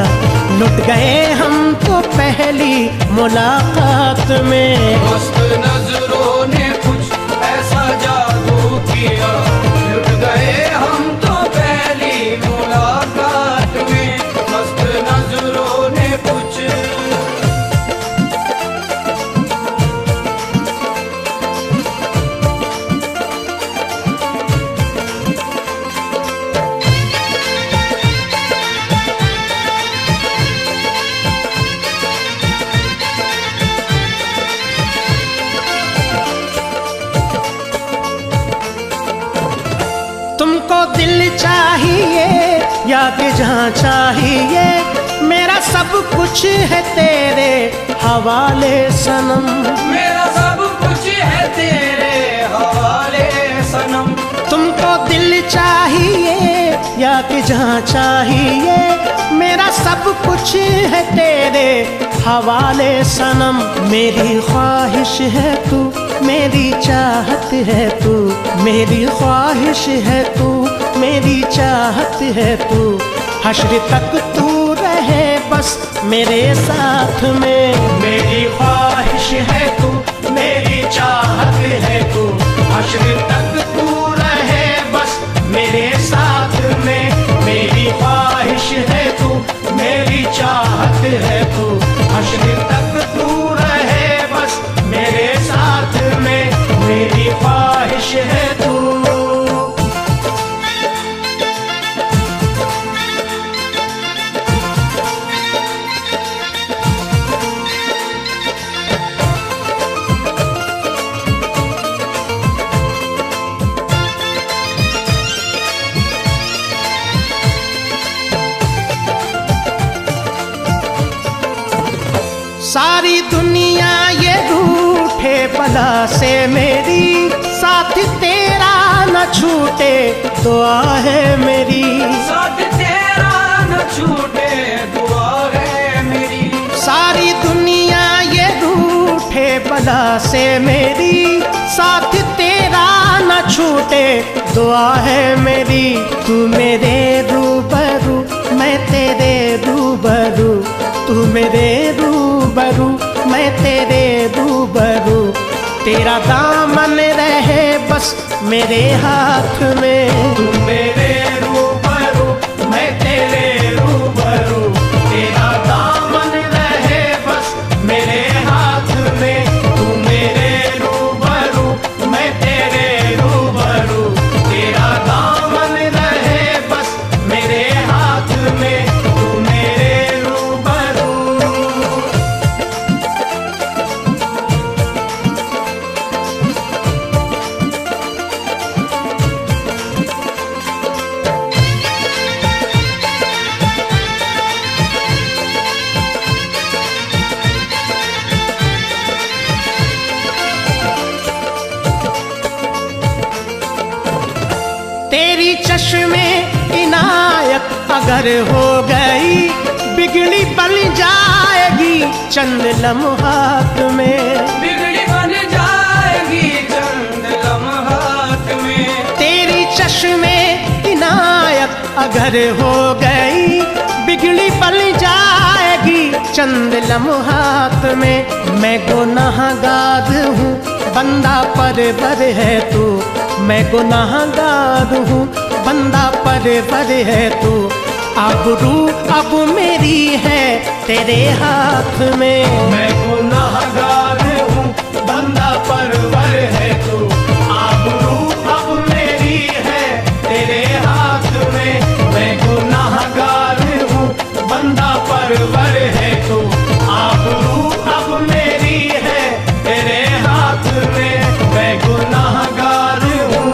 लुट गए हम तो पहली मुलाकात में, मस्त नजरों ने कुछ ऐसा जादू किया, लुट गए हम तो पहली मुलाकात में, मस्त नजरों ने कुछ तुमको दिल चाहिए या कि जहाँ चाहिए, मेरा सब कुछ है तेरे हवाले सनम, मेरा सब कुछ है तेरे हवाले सनम। तुमको दिल चाहिए या कि जहाँ चाहिए, मेरा सब कुछ है तेरे हवाले सनम। मेरी ख्वाहिश है तू, मेरी चाहत है तू, मेरी ख्वाहिश है तू, मेरी चाहत है तू, हश्र तक तू रहे बस मेरे साथ में। मेरी ख्वाहिश है तू, मेरी चाहत है तू, हश्र तक तू रहे बस मेरे साथ में। मेरी ख्वाहिश है तू, मेरी चाहत है तू, हश्र तक तू रहे बस मेरे साथ में। मेरी ख्वाहिश है तू। सारी दुनिया ये रूठे बला से मेरी, साथ तेरा न छूटे दुआ है मेरी, साथ तेरा न छूटे दुआ है मेरी। सारी दुनिया ये रूठे बला से मेरी, साथ तेरा न छूटे दुआ है मेरी। तू मेरे रूबरू, मैं तेरे रूबरू, तू मेरे रूबरू, मैं तेरे रूबरू, तेरा दामन रहे बस मेरे हाथ में। तू मेरे रूबरू, मैं तेरे रूबरू, तेरा दामन रहे बस मेरे हाथ में। तू मेरे रूबरू, मैं तेरे रूबरू, तेरा दामन रहे बस मेरे हाथ में। तू मेरे रूबरू। तेरी चश्मे इनायत अगर हो गई, बिगड़ी बन जाएगी चंद लम्हात में, बिगड़ी बन जाएगी चंद लम्हात में। तेरी चश्मे इनायत अगर हो गई, बिगड़ी बन जाएगी चंद लम्हात में। मैं गुनाहगार हूँ, बंदा परवर है तू, मैं गुनाहगार हूँ, बंदा परवर है तू, आबरू अब मेरी है तेरे हाथ में। मैं गुनाहगार हूँ, बंदा परवर है तू। आबरू अब मेरी है तेरे हाथ में। मैं गुनाहगार हूँ, बंदा परवर है तू। आबरू अब मेरी है तेरे हाथ में। मैं गुनाहगार हूँ।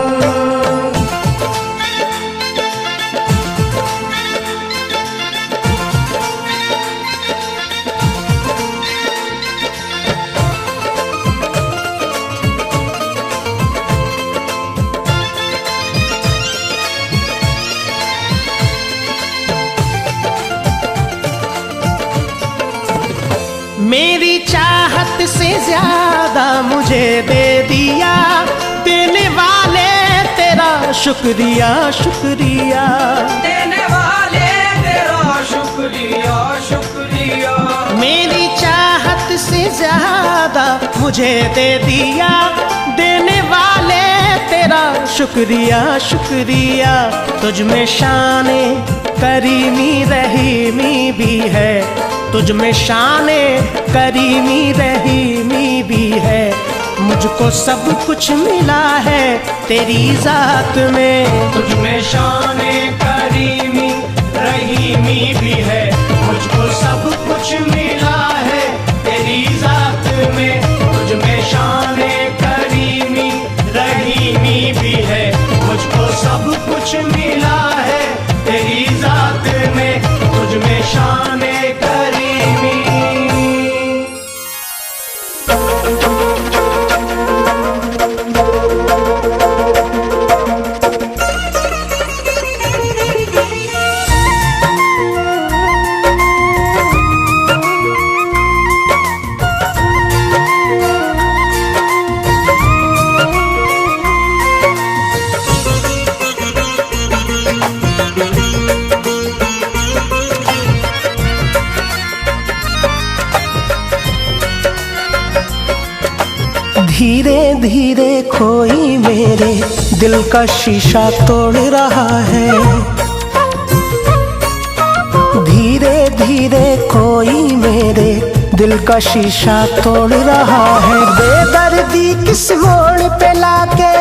मेरी चाहत से ज्यादा मुझे दे दिया, देने वाले तेरा शुक्रिया शुक्रिया। देने वाले तेरा शुक्रिया शुक्रिया। मेरी चाहत से ज्यादा मुझे दे दिया, देने वाले तेरा शुक्रिया शुक्रिया। तुझ में शाने करीमी रहीमी भी है, तुझ में शाने करीमी रहीमी भी है। मुझको सब कुछ मिला है तेरी जात में। तुझ में शाने करीमी रहीमी भी है। मुझको सब कुछ मिला है तेरी जात में। तुझ में शाने करीमी रहीमी भी है। मुझको सब कुछ मिला है तेरी जात में। तुझ में शाने करीमी। धीरे धीरे कोई मेरे दिल का शीशा तोड़ रहा है। धीरे धीरे कोई मेरे दिल का शीशा तोड़ रहा है। बेदर्दी किस मोड़ पे लाके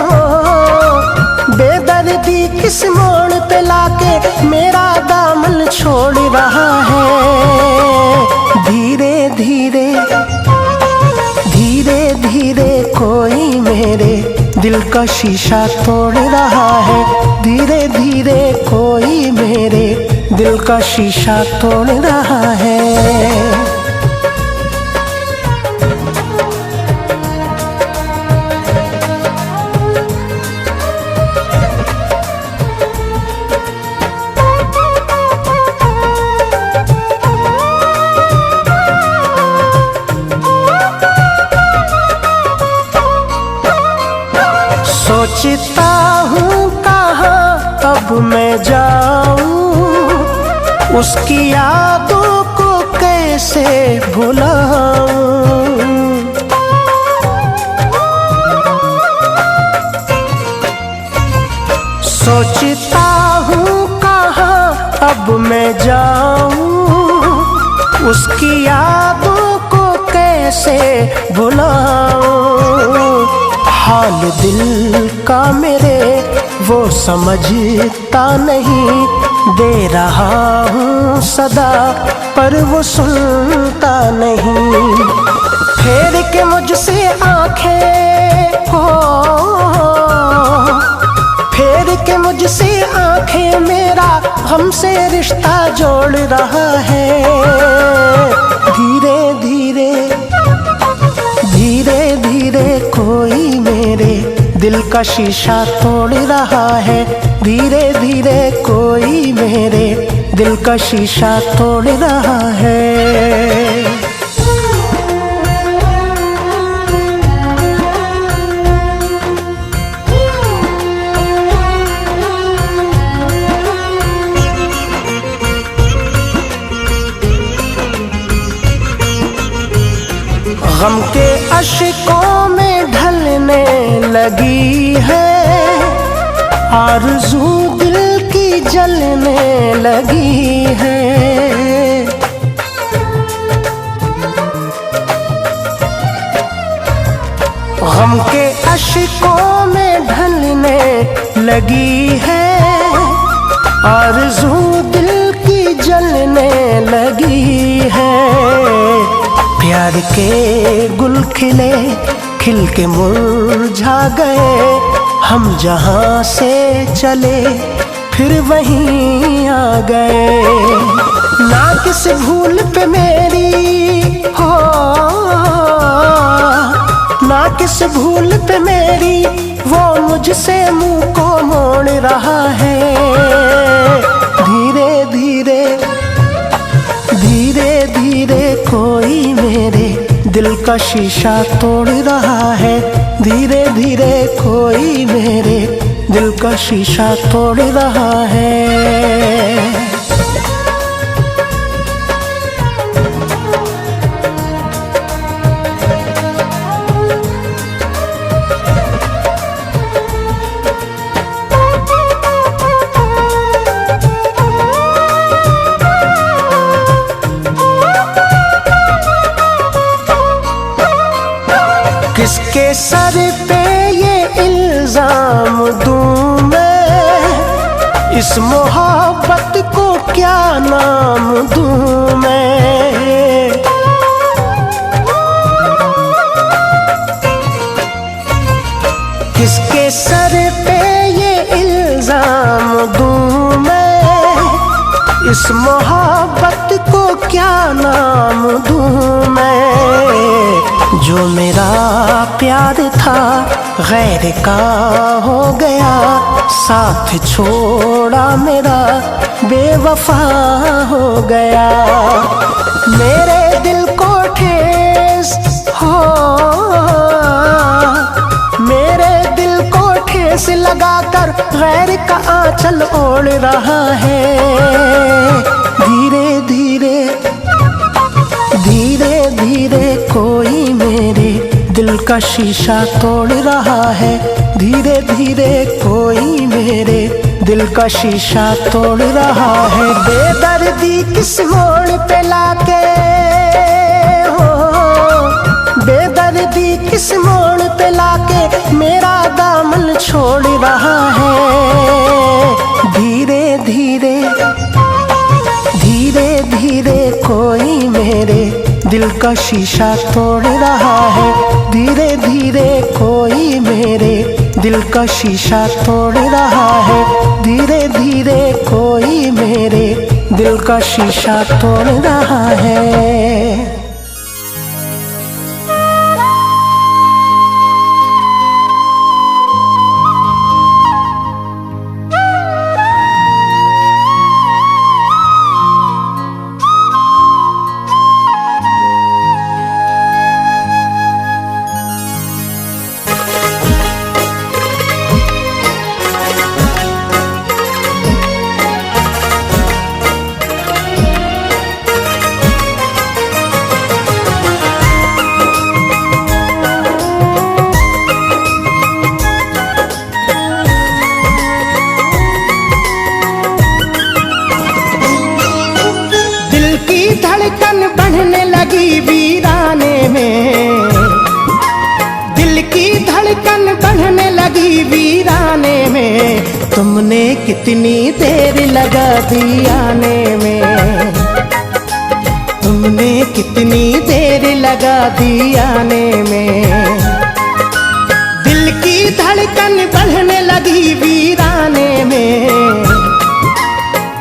हो, बेदर्दी किस मोड़ पे लाके मेरा दामन छोड़ रहा है। धीरे धीरे धीरे धीरे कोई मेरे दिल का शीशा तोड़ रहा है। धीरे धीरे कोई मेरे दिल का शीशा तोड़ रहा है। सोचता हूँ कहाँ अब मैं जाऊँ, उसकी यादों को कैसे भुलाऊँ। सोचता हूँ कहाँ अब मैं जाऊँ, उसकी यादों को कैसे भुलाऊँ। हाल दिल का मेरे वो समझता नहीं, दे रहा हूँ सदा पर वो सुनता नहीं। फेर के मुझसे आंखें हो, फेर के मुझसे आंखें मेरा हमसे रिश्ता जोड़ रहा है। धीरे धीरे धीरे धीरे कोई मेरे दिल का शीशा तोड़ रहा है। धीरे धीरे कोई मेरे दिल का शीशा तोड़ रहा है। गम के अश्कों में ढलने लगी है, आरज़ू दिल की जलने लगी है। गम के अश्कों में ढलने लगी है। आरज़ू दिल की जलने लगी है। प्यार के गुल खिले, खिल के मुरझा गए। हम जहाँ से चले फिर वहीं आ गए। ना किस भूल पे मेरी हो, ना किस भूल पे मेरी, वो मुझसे मुंह को मोड़ रहा है। धीरे धीरे धीरे धीरे कोई मेरे दिल का शीशा तोड़ रहा है। धीरे धीरे कोई मेरे दिल का शीशा तोड़ रहा है। किसके सर पे ये इल्जाम दूं मैं, इस मोहब्बत को क्या नाम दूं मैं। किसके सर पे ये इल्जाम दूं मैं, इस मोहब्बत को क्या नाम दूं मैं। जो मेरा प्यार था गैर का हो गया, साथ छोड़ा मेरा बेवफा हो गया। मेरे दिल को ठेस हो, मेरे दिल को ठेस लगाकर गैर का आंचल ओढ़ रहा है। धीरे धीरे धीरे धीरे कोई मेरे दिल का शीशा तोड़ रहा है। धीरे धीरे कोई मेरे दिल का शीशा तोड़ रहा है। बेदर्दी किस मोड़ पे लाके हो, बेदर्दी किस मोड़ पे लाके मेरा दामन छोड़ रहा है। धीरे धीरे धीरे धीरे कोई मेरे दिल का शीशा तोड़ रहा है। धीरे धीरे कोई मेरे दिल का शीशा तोड़ रहा है। धीरे धीरे कोई मेरे दिल का शीशा तोड़ रहा है। धड़कन बढ़ने लगी वीराने में, दिल की धड़कन बढ़ने लगी वीराने में। तुमने कितनी देर लगा दी आने में, तुमने कितनी देर लगा दी आने में। दिल की धड़कन बढ़ने लगी वीराने में,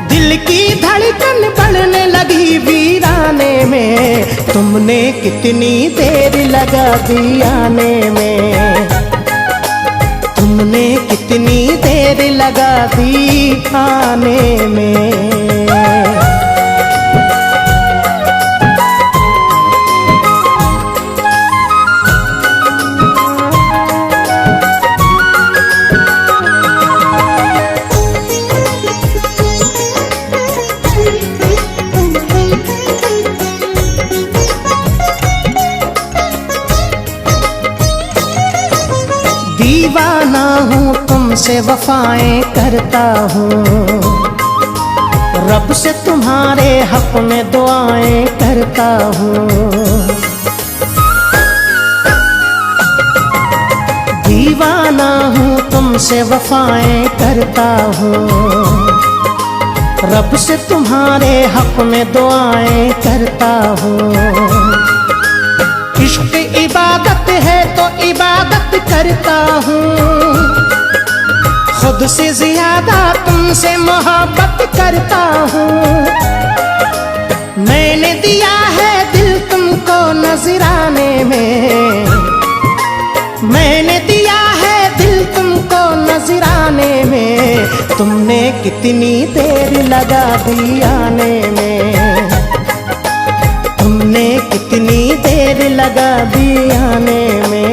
दिल की धड़कन बढ़ने लगी वीराने में। तुमने कितनी देर लगा दी आने में, तुमने कितनी देर लगा दी आने में। दीवाना हूँ तुमसे वफाएं करता हूँ, रब से तुम्हारे हक में दुआएं करता हूँ। दीवाना हूँ तुमसे वफाएं करता हूँ। रब से तुम्हारे हक में दुआएं करता हूँ। इश्क इबादत है तो इबादत करता हूँ। खुद से ज्यादा तुमसे मोहब्बत करता हूँ। मैंने दिया है दिल तुमको नजराने में। मैंने दिया है दिल तुमको नजराने में। तुमने कितनी देर लगा दी आने में। तुमने कितनी देर लगा दी आने में।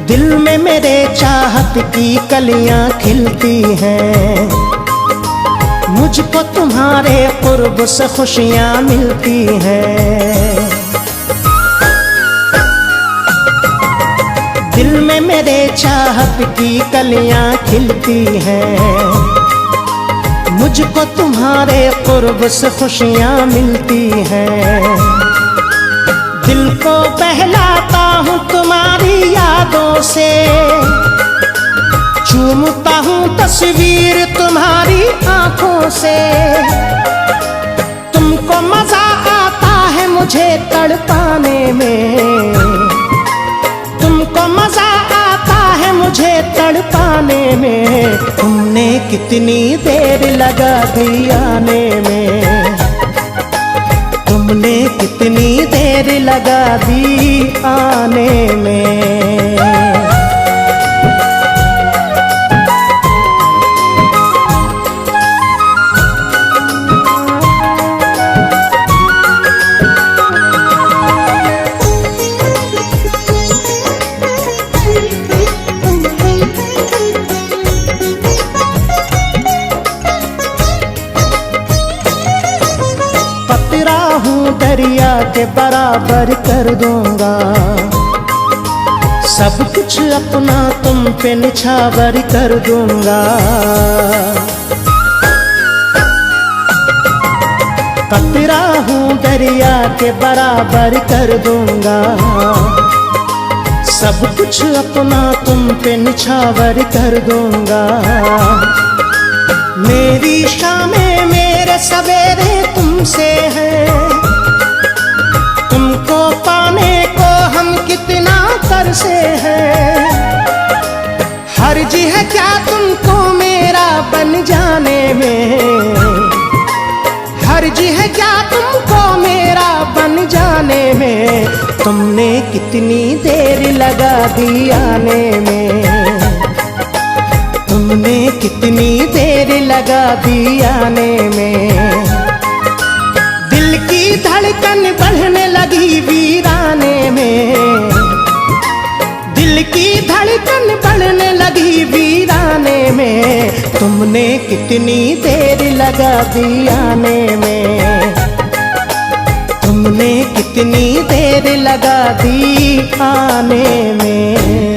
दिल में मेरे चाहत की कलियां खिलती हैं। मुझको तुम्हारे कुर्ब से खुशियां मिलती हैं। दिल में मेरे चाहत की कलियां खिलती हैं। मुझको तुम्हारे कुर्ब से खुशियां मिलती हैं। दिल को बहलाता हूँ तुम्हारी यादों से। चूमता हूँ तस्वीर तुम्हारी आंखों से। तुमको मजा आता है मुझे तड़पाने में। तुमको मजा आता है मुझे तड़पाने में। तुमने कितनी देर लगा दी आने में। तुमने कितनी देर लगा दी आने में। पतरा हूँ दरिया के बराबर कर दूंगा। सब कुछ अपना तुम पे निछावर कर दूंगा। पतरा हूँ दरिया के बराबर कर दूंगा। सब कुछ अपना तुम पे निछावर कर दूंगा। मेरी शामें मेरे सवेरे तुमसे हैं। तुमको पाने को हम कितना तरसे हैं। हर्ज है क्या तुमको मेरा बन जाने में। हर्ज है क्या तुमको मेरा बन जाने में। तुमने कितनी देर लगा दी आने में। तुमने कितनी देर लगा दी आने में। दिल की धड़कन बढ़ने लगी वीराने में। दिल की धड़कन बढ़ने लगी वीराने में। तुमने कितनी देर लगा दी आने में। तुमने कितनी देर लगा दी आने में।